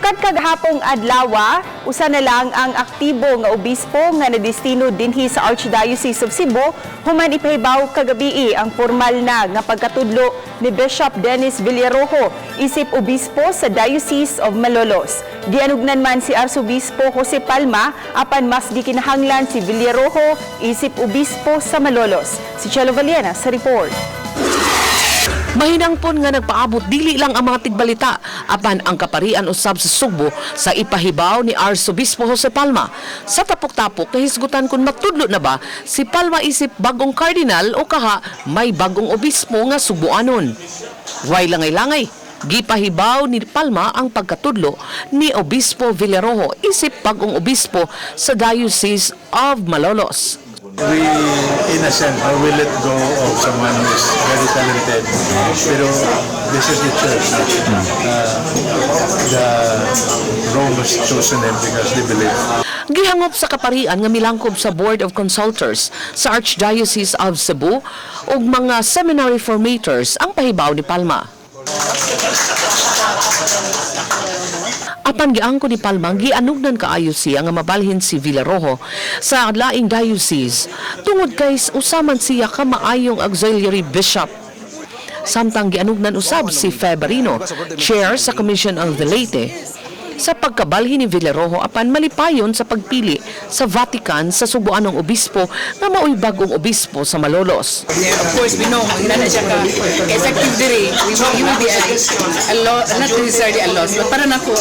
Sukad kagahapong adlaw, usa na lang ang aktibo nga obispo nga nadestino dinhi sa Archdiocese of Cebu human ipahibaw kagabi ang formal na nga pagkatudlo ni Bishop Dennis Villarojo isip obispo sa Diocese of Malolos. Gianugnan man si Arsobispo Jose Palma apan mas gikinahanglan si Villarojo isip obispo sa Malolos. Si Chelo Valiena sa report. Mahinangpon nga nagpaabot dili lang ang mga tigbalita apan ang kaparian usab sa Sugbo sa ipahibaw ni Arsobispo Jose Palma. Sa tapok-tapok kahisgutan kung matudlo na ba si Palma isip bagong kardinal o kaha may bagong obispo nga Sugboanon. Way langay-langay, gipahibaw ni Palma ang pagkatudlo ni Obispo Villarojo isip bagong obispo sa Diocese of Malolos. We, in a sense, we let go of someone who is very talented. Pero this is the church. The Rome has chosen him because they believe. Gihangop sa kaparian nga milangkob sa Board of Consultors sa Archdiocese of Cebu ug mga seminary formators ang pahibaw ni Palma. Apan giangko ni Palma, gianugnan kaayo siya nga mabalhin si Villarojo sa laing diocese tungod kay usaman siya ka maayong auxiliary bishop. Samtang gianugnan usab si Febrino, chair sa Commission on the Leyte, sa pagkabalhin ni Villarojo apan malipayon sa pagpili sa Vatican sa Sugboanong obispo nga maoy bagong obispo sa Malolos. Of course, we know, hindi na siya ka-effective diri. He will be a loss, not necessarily a loss, but para na ko,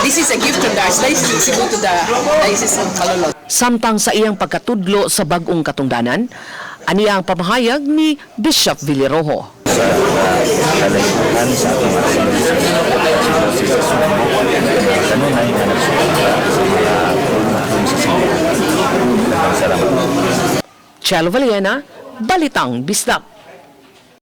this is a gift from the Archdiocese of Cebu to the Diocese of Malolos. Samtang sa iyang pagkatudlo sa bagong katungdanan, aniya ang pamahayag ni Bishop Villarojo. Sa kalayuan sa ating mga kanunay na nagsulat sa mga tulong sa simbahan. Salamat. Chelo Valiena, Balitang Bisdak.